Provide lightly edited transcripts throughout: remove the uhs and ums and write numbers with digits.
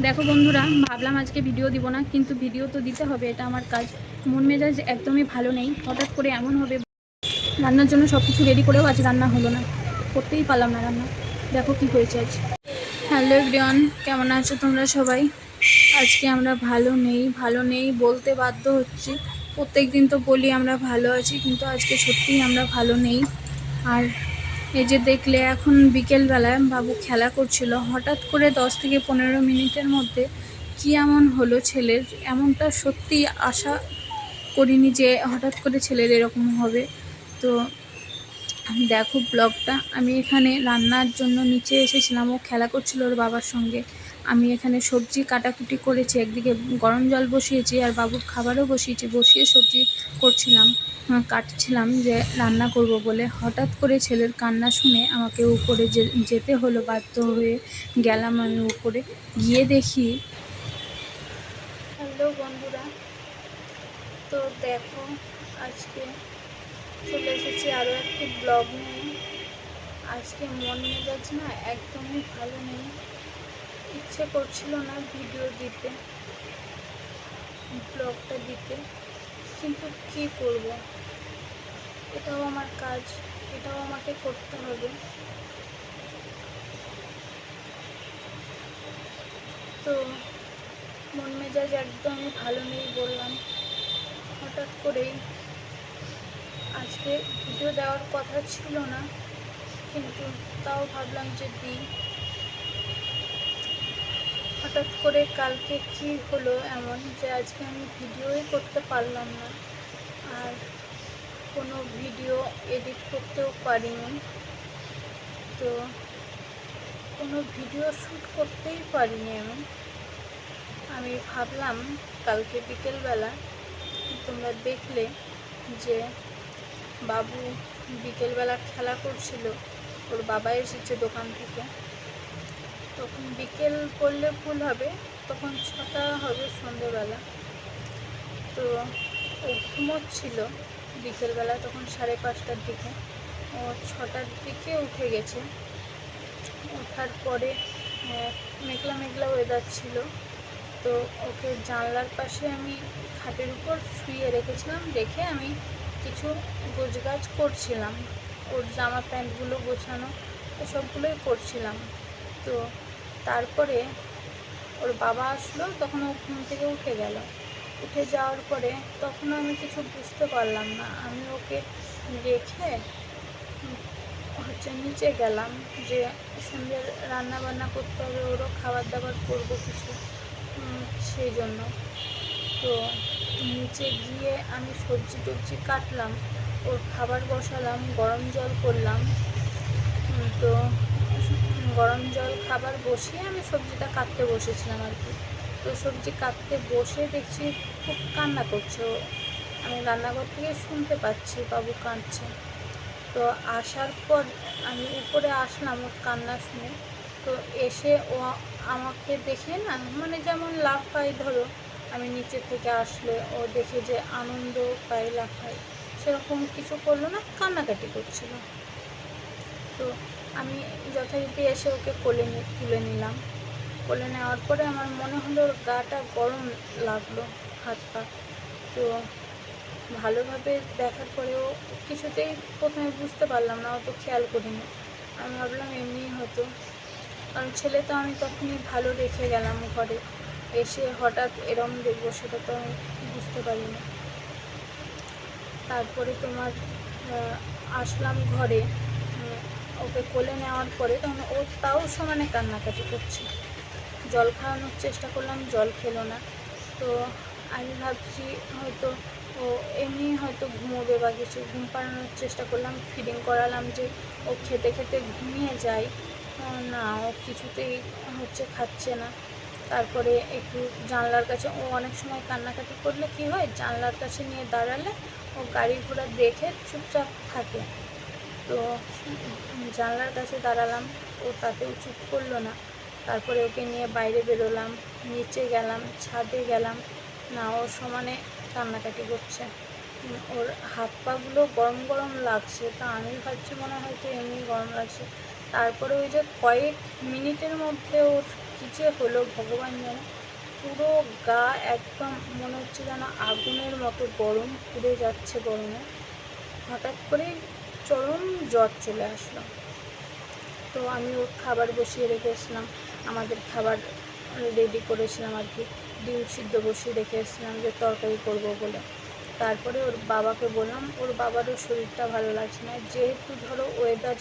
দেখো বন্ধুরা, ভাবলাম আজকে ভিডিও দিব না, কিন্তু ভিডিও তো দিতে হবে, এটা আমার কাজ। মন মেজাজ একদমই ভালো নেই। হঠাৎ করে এমন হবে, রান্নার জন্য সব কিছু রেডি করেও আজ রান্না হলো না, করতেই পারলাম না রান্না। দেখো কি হয়েছে আজ। হ্যালো এভরিওয়ান, কেমন আছো তোমরা সবাই? আজকে আমরা ভালো নেই বলতে বাধ্য হচ্ছি। প্রত্যেক দিন তো বলি আমরা ভালো আছি, কিন্তু আজকে সত্যিই আমরা ভালো নেই। আর এই যে দেখলে, এখন বিকেলবেলায় বাবু খেলা করছিল, হঠাৎ করে 10 থেকে 15 মিনিটের মধ্যে কি এমন হলো ছেলের, এমনটা সত্যি আশা করিনি যে হঠাৎ করে ছেলের এরকম হবে। তো দেখো ব্লগটা, আমি এখানে রান্নার জন্য নিচে এসেছিলাম, ও খেলা করছিল ওর বাবার সঙ্গে। আমি এখানে সবজি কাটাকুটি করেছি, একদিকে গরম জল বসিয়েছি আর বাবুর খাবারও বসিয়েছি, বসিয়ে সবজি করছিলাম, কাটছিলাম যে রান্না করব বলে। হঠাৎ করে ছেলের কান্না শুনে আমাকে উপরে যেতে হলো, বাধ্য হয়ে গেলাম আমি উপরে। গিয়ে দেখি, হ্যালো বন্ধুরা, তো দেখো আজকে চলে এসেছি আরও একটি ব্লগ নিয়ে। আজকে মন মেজাজ না একদমই ভালো নেই, ইচ্ছে করছিল না ভিডিও দিতে, ব্লগটা দিতে, কিন্তু কি করব, এটাও আমার কাজ, এটাও আমাকে করতে হবে। তো মন মেজাজ একদমই ভালো নেই বললাম। হঠাৎ করেই আজকে ভিডিও দেওয়ার কথা ছিল না, কিন্তু তাও ভাবলাম যে দিই। হঠাৎ করে কালকে কি হলো এমন যে আজকে আমি ভিডিওই করতে পারলাম না, আর কোনো ভিডিও এডিট করতেও পারিনি। তো কোনো ভিডিও শ্যুট করতেই পারিনি আমি ভাবলাম কালকে বিকেলবেলা তোমরা দেখলে যে বাবু বিকেলবেলা খেলা করছিল, ওর বাবা এসেছে দোকান থেকে। তখন বিকেল করলে ভুল হবে, তখন 6টা হবে সন্ধেবেলা। তো ও ঘুমোচ্ছিল বিকেলবেলা, তখন 5:30টার দিকে। ও 6টার দিকে উঠে গেছে। ওঠার পরে মেঘলা মেঘলা ওয়েদার ছিল, তো ওকে জানলার পাশে আমি খাটের উপর শুয়ে রেখেছিলাম, রেখে আমি কিছু গোছগাছ করছিলাম, ওর জামা প্যান্টগুলো গোছানো এসবগুলোই করছিলাম। তো তারপরে ওর বাবা আসলো, তখন ও ঘুম থেকে উঠে গেল। উঠে যাওয়ার পরে তখনও আমি কিছু বুঝতে পারলাম না, আমি ওকে রেখে নিচে গেলাম যে সন্ধ্যের রান্না বান্না করতে হবে, ওরও খাবার দাবার করবো কিছু, সেই জন্য। তো নিচে গিয়ে আমি সবজি টবজি কাটলাম, ওর খাবার বসালাম, গরম জল করলাম। তো গরম জল খাবার বসিয়ে আমি সবজিটা কাটতে বসেছিলাম আর কি। তো সবজি কাটতে বসে দেখছি খুব কান্না করছে, আমি রান্নাঘর থেকে শুনতে পাচ্ছি বাবু কাঁদছে। তো আসার পর আমি উপরে আসলাম ওর কান্না শুনে। তো এসে ও আমাকে দেখে না, মানে যেমন লাফায়, ধরো আমি নিচে থেকে আসলে ও দেখে যে আনন্দ পায়, লাফায়, সেরকম কিছু করলো না, কান্নাকাটি করছিল। তো আমি যথারীতি এসে ওকে তুলে নিলাম। কোলে নেওয়ার পরে আমার মনে হলো ওর গাটা গরম লাগলো, হাত পা। তো ভালোভাবে দেখার পরেও কিছুতেই প্রথমে বুঝতে পারলাম না, অত খেয়াল করিনি। আমি ভাবলাম এমনিই হতো, কারণ ছেলে তো আমি তখনই ভালো রেখে গেলাম ঘরে, এসে হঠাৎ এরম দেখবো সেটা তো আমি বুঝতে পারিনি। তারপরে তোমার আসলাম ঘরে, ওকে কোলে নেওয়ার পরে তখন ও তাও সমানে কান্নাকাটি করছে। জল খাওয়ানোর চেষ্টা করলাম, জল খেলো না। তো আমি ভাবছি হয়তো ও এমনি হয়তো ঘুমোবে বা কিছু, ঘুম পাড়ানোর চেষ্টা করলাম, ফিডিং করালাম যে ও খেতে খেতে ঘুমিয়ে যায়, না ও কিছুতেই খাচ্ছে না। তারপরে একটু জানলার কাছে, ও অনেক সময় কান্নাকাটি করলে কি হয়, জানলার কাছে নিয়ে দাঁড়ালে ও গাড়ি ঘোড়া দেখে চুপচাপ থাকে। তো জানলার কাছে দাঁড়ালাম, ও তাতেও চুপ করলো না। তারপরে ওকে নিয়ে বাইরে বেরোলাম, নিচে গেলাম, ছাদে গেলাম, না ও সমানে কান্নাকাটি করছে। ওর হাত পাগুলো গরম গরম লাগছে, তা আমি ভাবছি মনে হয়তো এমনি গরম লাগছে। তারপরে ওই যে কয়েক মিনিটের মধ্যে ওর কী যে হলো ভগবান জানে। পুরো গা একদম মনে হচ্ছে যেন আগুনের মতো গরম, পুড়ে যাচ্ছে গরমে। হঠাৎ করেই চরম জ্বর চলে আসলো। তো আমি ওর খাবার বসিয়ে রেখেছিলাম, আমাদের খাবার রেডি করেছিলাম আর কি, ডিম সিদ্ধ বসিয়ে রেখে এসেছিলাম যে তরকারি করব বলে। তারপরে ওর বাবাকে বললাম, ওর বাবারও শরীরটা ভালো লাগছে না, যেহেতু ধরো ওয়েদার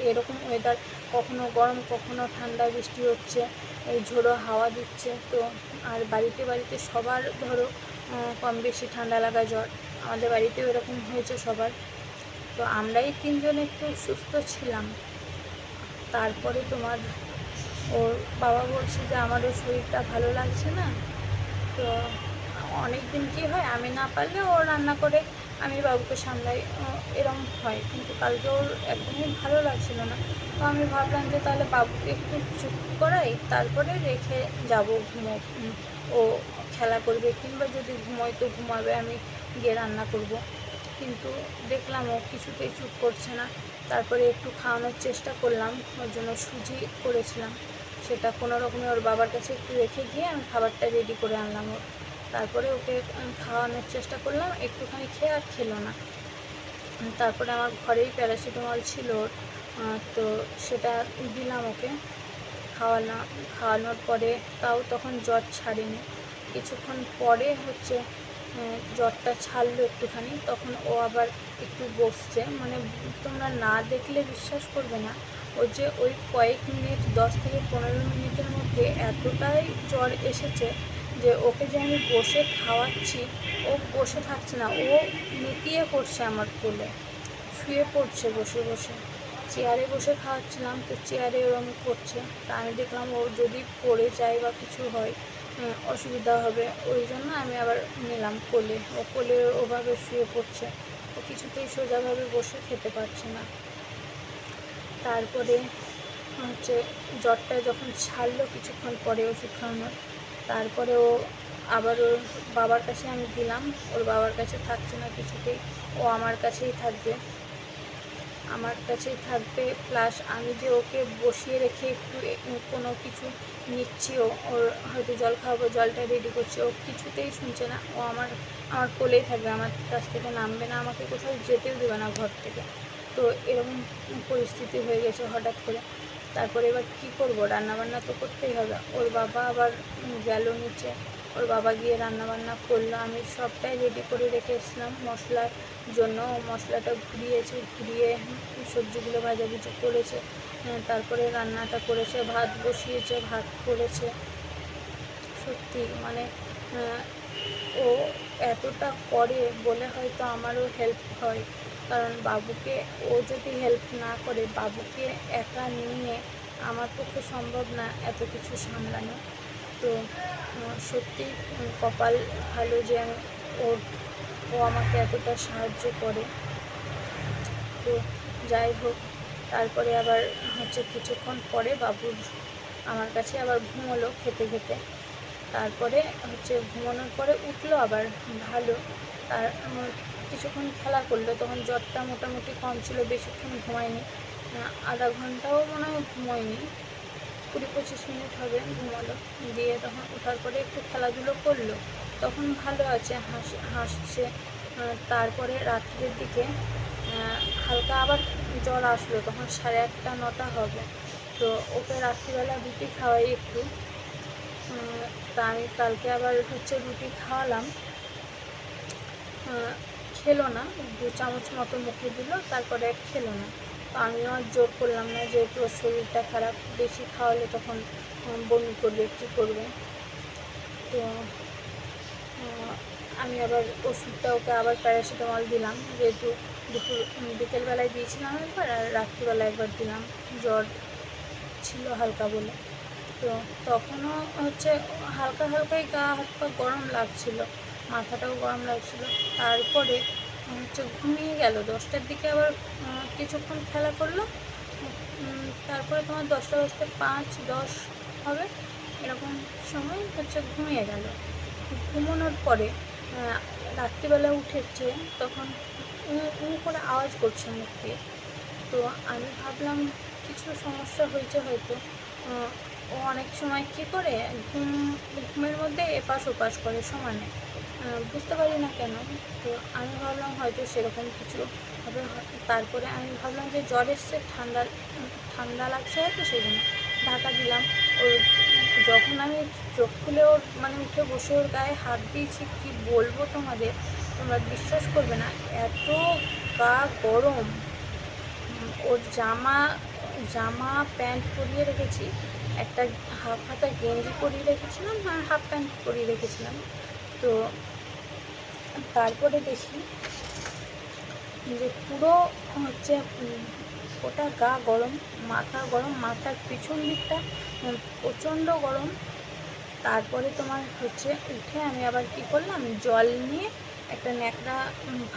এরকম ওয়েদার, কখনো গরম কখনো ঠান্ডা, বৃষ্টি হচ্ছে, এই ঝোড়ো হাওয়া দিচ্ছে। তো আর বাড়িতে বাড়িতে সবার ধরো কম বেশি ঠান্ডা লাগা জ্বর, আমাদের বাড়িতেও এরকম হয়েছে সবার। তো আমরাই তিনজন একটু সুস্থ ছিলাম। তারপরে তোমার ওর বাবা বলছে যে আমারও শরীরটা ভালো লাগছে না। তো অনেক দিন কী হয়, আমি না পারলে ও রান্না করে আমি বাবুকে সামলাই, এরকম হয়। কিন্তু কালকে ওর একদমই ভালো লাগছিল না। তো আমি ভাবলাম যে তাহলে বাবুকে একটু চুপ করাই, তারপরে রেখে যাব ও খেলা করবে, কিংবা যদি ঘুমোয় তো ঘুমাবে, আমি গিয়ে রান্না করব। কিন্তু দেখলাম ও কিছুতেই চুপ করছে না। তারপরে একটু খাওয়ানোর চেষ্টা করলাম, ওর জন্য সুজি করেছিলাম, সেটা কোনো রকমে ওর বাবার কাছে একটু রেখে গিয়ে আমি খাবারটা রেডি করে আনলাম ওর। তারপরে ওকে খাওয়ানোর চেষ্টা করলাম, একটুখানি খেয়ে আর খেলো না। তারপরে আমার ঘরেই প্যারাসিটামল ছিল ওর, তো সেটা দিলাম ওকে। খাওয়ানোর পরে তাও তখন জ্বর ছাড়েনি। কিছুক্ষণ পরে হচ্ছে জ্বরটা ছাড়লো একটুখানি, তখন ও আবার একটু বসছে। মানে তোমরা না দেখলে বিশ্বাস করবে না, ও যে ওই কয়েক মিনিট 10 থেকে 15 মিনিটের মধ্যে এতটাই জ্বর এসেছে যে ওকে যে আমি বসে খাওয়াচ্ছি, ও বসে থাকছে না, ও নেতিয়ে পড়ছে আমার কোলে, শুয়ে পড়ছে বসে বসে। চেয়ারে বসে খাওয়াচ্ছিলাম, তো চেয়ারে ওরম করছে। তা আমি দেখলাম ও যদি পড়ে যায় বা কিছু হয় অসুবিধা হবে, ওই জন্য আমি আবার নিলাম কোলে। ও কোলে ওভাবে শুয়ে পড়ছে, ও কিছুতেই সোজাভাবে বসে খেতে পারছে না। তারপরে হচ্ছে জ্বরটা যখন ছাড়লো কিছুক্ষণ পরে ওষুধ খাওয়ানোর, তারপরে ও আবার ওর বাবার কাছে আমি দিলাম। ওর বাবার কাছে থাকছে না কিছুতেই, ও আমার কাছেই থাকবে। প্লাস আমি যে ওকে বসিয়ে রেখে একটু কোনো কিছু নিচ্ছি, ওর হয়তো জল খাওয়াবো, জলটা রেডি করছি, ও কিছুতেই শুনছে না। ও আমার কোলেই থাকবে, আমার কাছ থেকে নামবে না, আমাকে কোথাও যেতেও দেবে না ঘর থেকে। তো এরকম পরিস্থিতি হয়ে গেছে হঠাৎ করে। তারপরে এবার কী করবো, রান্নাবান্না তো করতেই হবে। ওর বাবা আবার গেল নিচে, ওর বাবা গিয়ে রান্নাবান্না করলো। আমি সবটাই রেডি করে রেখে এসেছিলাম মশলার জন্য। মশলাটা ঘুরিয়ে সবজিগুলো ভাজাভুজি করেছে, তারপরে রান্নাটা করেছে, ভাত বসিয়েছে, ভাত করেছে। সত্যি মানে ও এতটা করে বলে হয়তো আমারও হেল্প হয়, কারণ বাবুকে ও যদি হেল্প না করে, বাবুকে একা নিয়ে আমার পক্ষে সম্ভব না এত কিছু সামলানো। তো সত্যি কপাল ভালো যে ও আমাকে এতটা সাহায্য করে। তো যাই হোক, তারপরে আবার হচ্ছে কিছুক্ষণ পরে বাবুর আমার কাছে আবার ঘুমোলো খেতে খেতে। তারপরে হচ্ছে ঘুমানোর পরে উঠলো আবার ভালো। আর কিছুক্ষণ খেলা করলো, তখন জ্বরটা মোটামুটি কম ছিল, বেশিক্ষণ ঘুমায়নি, আধা ঘন্টাও মনে হয় ঘুমোয়নি, 20-25 মিনিট হবে ঘুমালো। দিয়ে তখন ওঠার পরে একটু খেলাধুলো করলো, তখন ভালো আছে, হাসছে। তারপরে রাত্রের দিকে হালকা আবার জ্বর আসলো, তখন 8:30-9টা হবে। তো ওকে রাত্রিবেলা রুটি খাওয়াই একটু। তা আমি কালকে আবার হচ্ছে রুটি খাওয়ালাম, খেলো না, 2 চামচ মতো মুখে দিল, তারপরে খেলো না। তো আমিও আর জোর করলাম না, যেহেতু ওর শরীরটা খারাপ, বেশি খাওয়ালে তখন বমি করবে, কী করবে। তো আমি আবার ওষুধটা ওকে আবার প্যারাসিটামল দিলাম, যেহেতু বিকেলবেলায় দিয়েছিলাম একবার, আর রাত্রিবেলা একবার দিলাম, জ্বর ছিল হালকা বলে। তো তখনও হচ্ছে হালকা হালকাই গা হাত পা গরম লাগছিল, মাথাটাও গরম লাগছিল। তারপরে হচ্ছে ঘুমিয়ে গেল 10টার দিকে, আবার কিছুক্ষণ খেলা করলো। তারপরে তোমার 10টা বাজতে 5-10 হবে, এরকম সময় হচ্ছে ঘুমিয়ে গেল। ঘুমানোর পরে রাত্রিবেলা উঠেছে, তখন করে আওয়াজ করছে মুখ দিয়ে। তো আমি ভাবলাম কিছু সমস্যা হয়েছে হয়তো, ও অনেক সময় কী করে ঘুমের মধ্যে এপাশ ওপাশ করে সমানে, বুঝতে পারি না কেন। তো আমি ভাবলাম হয়তো সেরকম কিছু হবে। তারপরে আমি ভাবলাম যে জ্বর এসছে, ঠান্ডা লাগছে হয়তো, সেই জন্য ঢাকা দিলাম। ওর যখন আমি চোখ খুলে ওর মানে উঠে বসে ওর গায়ে হাত দিয়েছি, কি বলবো তোমাদের, তোমরা বিশ্বাস করবে না, এত গা গরম। ওর জামা প্যান্ট পরিয়ে রেখেছি, একটা হাফ হাতা গেঞ্জি পরিয়ে রেখেছিলাম আর হাফ প্যান্ট পরিয়ে রেখেছিলাম। তো তারপরে দেখি যে পুরো হচ্ছে ওটা গা গরম, মাথা গরম, মাথার পিছন দিকটা প্রচণ্ড গরম। তারপরে তোমার হচ্ছে উঠে আমি আবার কি করলাম, জল নিয়ে একটা ন্যাকড়া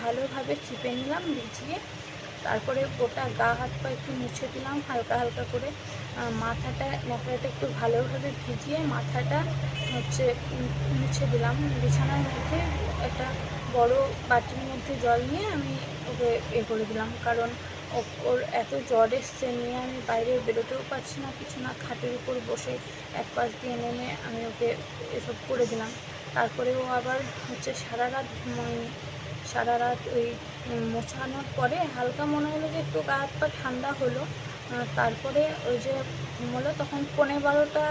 ভালোভাবে চিপে নিলাম ভিজিয়ে। তারপরে গোটা গা হাত পা একটু মুছে দিলাম হালকা হালকা করে। মাথাটা ন্যাকড়াটা একটু ভালোভাবে ভিজিয়ে মাথাটা হচ্ছে মুছে দিলাম। বিছানার মধ্যে একটা বড় বাটির মধ্যে জল নিয়ে আমি ওকে করে দিলাম, কারণ ওর এত জ্বর এসছে, নিয়ে আমি বাইরে বেরোতেও পারছি না, কিছু না, খাটের উপর বসে এক পাশ দিয়ে নেমে আমি ওকে এসব করে দিলাম। তারপরে ও আবার হচ্ছে সারা রাত ঘুমোয়নি। সারা রাত ওই মোছানোর পরে হালকা মনে হলো যে একটু গা হাত পা ঠান্ডা হলো, তারপরে ওই যে ঘুমোলো তখন 11:30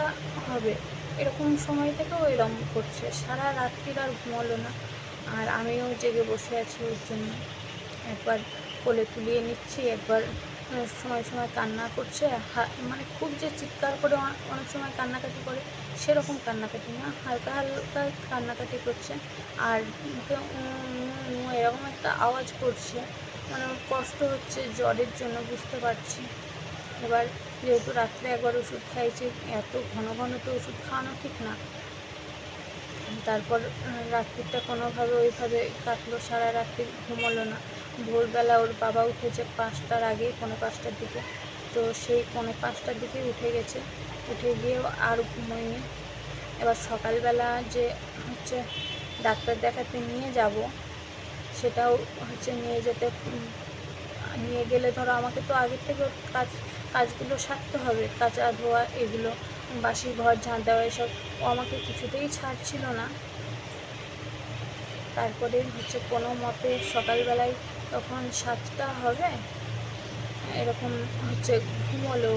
হবে, এরকম সময় থেকে ও এরকম করছে, সারা রাত্রির আর ঘুমোলো না। আর আমিও জেগে বসে আছি ওর জন্য, একবার কোলে তুলিয়ে নিচ্ছি, একবার সময় সময় কান্না করছে, মানে খুব যে চিৎকার করে অনেক সময় কান্নাকাটি করে সেরকম কান্নাকাটি না, হালকা হালকা কান্নাকাটি করছে। আর মুখে এরকম একটা আওয়াজ করছে, মানে ওর কষ্ট হচ্ছে জ্বরের জন্য, বুঝতে পারছি। এবার যেহেতু রাত্রে একবার ওষুধ খাইছে, এত ঘন ঘন তো ওষুধ খাওয়ানো ঠিক না। তারপর রাত্রিটা কোনোভাবে ওইভাবে কাটলো, সারা রাত্রি ঘুমোলো না। ভোরবেলা ওর বাবা উঠেছে 5টার আগে, 4:45টার দিকে। তো সেই 4:45টার দিকে উঠে গেছে, উঠে গিয়েও আর ঘুমোয়নি। এবার সকালবেলা যে হচ্ছে ডাক্তার দেখাতে নিয়ে যাব, সেটাও হচ্ছে নিয়ে গেলে ধরো আমাকে তো আগের থেকে কাজগুলো সারতে হবে, কাচা ধোয়া এগুলো, বাসি ঘর ঝাঁট দেওয়া, এসব ও আমাকে কিছুতেই ছাড়ছিল না। তারপরে হচ্ছে কোনো মতে সকালবেলায় তখন 7টা হবে এরকম হচ্ছে ঘুমোলো।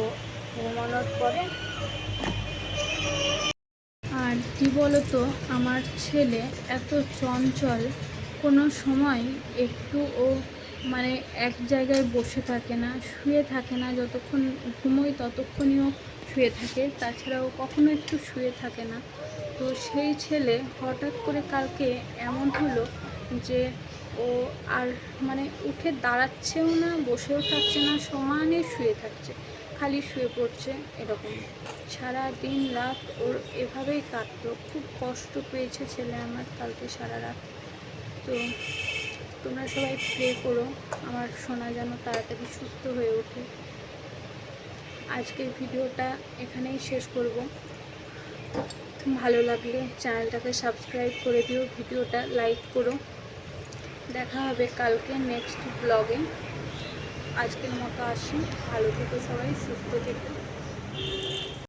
ঘুমানোর পরে আর কি বলতো, আমার ছেলে এত চঞ্চল, কোনো সময় একটু ও মানে এক জায়গায় বসে থাকে না, শুয়ে থাকে না, যতক্ষণ ঘুমোই ততক্ষণই ও শুয়ে থাকে, তাছাড়াও কখনো একটু শুয়ে থাকে না। তো সেই ছেলে হঠাৎ করে কালকে এমন হলো যে ও আর মানে উঠে দাঁড়াচ্ছেও না, বসেও থাকছে না, সমানে শুয়ে থাকছে, খালি শুয়ে পড়ছে, এরকম সারা দিন রাত ওর এভাবেই কাটতো। খুব কষ্ট পেয়েছে ছেলে আমার কালকে সারা রাত। তো তোমরা সবাই প্রে করো আমার সোনা যেন তাড়াতাড়ি সুস্থ হয়ে ওঠে। আজকের ভিডিওটা এখানেই শেষ করব। ভালো লাগলে চ্যানেলটাকে সাবস্ক্রাইব করে দিও, ভিডিওটা লাইক করো। দেখা হবে কালকে নেক্সট ব্লগে। আজকের মতো আসি, ভালো থেকো সবাই, সুস্থ থেকো।